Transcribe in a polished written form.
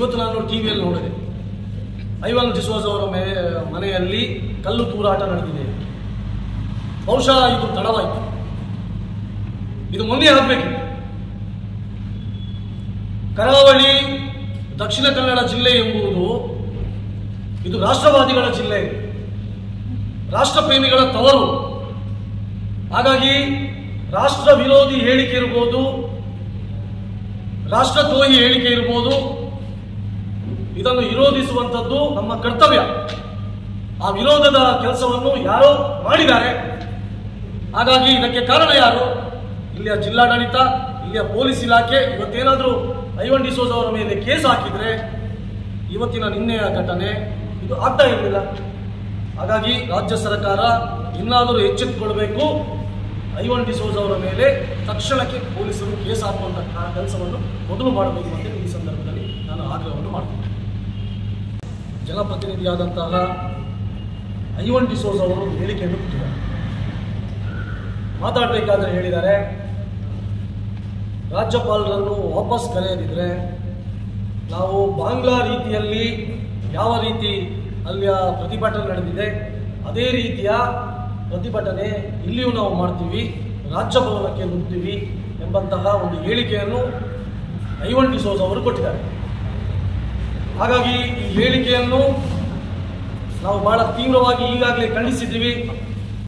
ಇವತ್ತು ನಾನು ಟಿವಿಯಲ್ಲಿ ನೋಡಿದೆ, ಐವನ್ ಡಿಸೋಜ ಅವರ ಮನೆಯಲ್ಲಿ ಕಲ್ಲು ತೂರಾಟ ನಡೆದಿದೆ. ಬಹುಶಃ ಇದು ತಡವಾಯಿತು, ಇದು ಮೊನ್ನೆ ಆಗಬೇಕಿತ್ತು. ಕರಾವಳಿ ದಕ್ಷಿಣ ಕನ್ನಡ ಜಿಲ್ಲೆ ಎಂಬುದು ಇದು ರಾಷ್ಟ್ರವಾದಿಗಳ ಜಿಲ್ಲೆ, ರಾಷ್ಟ್ರಪ್ರೇಮಿಗಳ ತವರು. ಹಾಗಾಗಿ ರಾಷ್ಟ್ರ ವಿರೋಧಿ ಹೇಳಿಕೆ ಇರ್ಬೋದು, ರಾಷ್ಟ್ರದ್ರೋಹಿ ಹೇಳಿಕೆ ಇರ್ಬೋದು, ಇದನ್ನು ವಿರೋಧಿಸುವಂಥದ್ದು ನಮ್ಮ ಕರ್ತವ್ಯ. ಆ ವಿರೋಧದ ಕೆಲಸವನ್ನು ಯಾರೋ ಮಾಡಿದ್ದಾರೆ. ಹಾಗಾಗಿ ಇದಕ್ಕೆ ಕಾರಣ ಯಾರು? ಇಲ್ಲಿಯ ಜಿಲ್ಲಾಡಳಿತ, ಇಲ್ಲಿಯ ಪೊಲೀಸ್ ಇಲಾಖೆ. ಇವತ್ತೇನಾದರೂ ಐವನ್ ಡಿಸೋಜ ಅವರ ಮೇಲೆ ಕೇಸ್ ಹಾಕಿದ್ರೆ ಇವತ್ತಿನ ನಿನ್ನೆಯ ಘಟನೆ ಇದು ಆಗ್ತಾ ಇರಲಿಲ್ಲ. ಹಾಗಾಗಿ ರಾಜ್ಯ ಸರ್ಕಾರ ಇನ್ನಾದರೂ ಎಚ್ಚೆತ್ತುಕೊಳ್ಬೇಕು. ಐವನ್ ಡಿಸೋಜ ಅವರ ಮೇಲೆ ತಕ್ಷಣಕ್ಕೆ ಪೊಲೀಸರು ಕೇಸ್ ಹಾಕುವಂತಹ ಕೆಲಸವನ್ನು ಮೊದಲು ಮಾಡಬೇಕು ಅಂತ ಈ ಸಂದರ್ಭದಲ್ಲಿ ನಾನು ಆಗ್ರಹವನ್ನು ಮಾಡ್ತೀನಿ. ಜನಪ್ರತಿನಿಧಿಯಾದಂತಹ ಐವನ್ ಡಿಸೋಜ ಅವರು ಹೇಳಿಕೆಯನ್ನು ಕೊಟ್ಟಿದ್ದಾರೆ. ಮಾತಾಡಬೇಕಾದ್ರೆ ಹೇಳಿದ್ದಾರೆ, ರಾಜ್ಯಪಾಲರನ್ನು ವಾಪಸ್ ಕರೆಯದಿದ್ರೆ ನಾವು ಬಾಂಗ್ಲಾ ರೀತಿಯಲ್ಲಿ ಯಾವ ರೀತಿ ಅಲ್ಲಿಯ ಪ್ರತಿಭಟನೆ ನಡೆದಿದೆ ಅದೇ ರೀತಿಯ ಪ್ರತಿಭಟನೆ ಇಲ್ಲಿಯೂ ನಾವು ಮಾಡ್ತೀವಿ, ರಾಜ್ಯಭವನಕ್ಕೆ ನುಗ್ತೀವಿ ಎಂಬಂತಹ ಒಂದು ಹೇಳಿಕೆಯನ್ನು ಐವನ್ ಡಿಸೋಜ ಅವರು ಕೊಟ್ಟಿದ್ದಾರೆ. ಹಾಗಾಗಿ ಈ ಹೇಳಿಕೆಯನ್ನು ನಾವು ಬಹಳ ತೀವ್ರವಾಗಿ ಈಗಾಗಲೇ ಖಂಡಿಸಿದ್ದೀವಿ.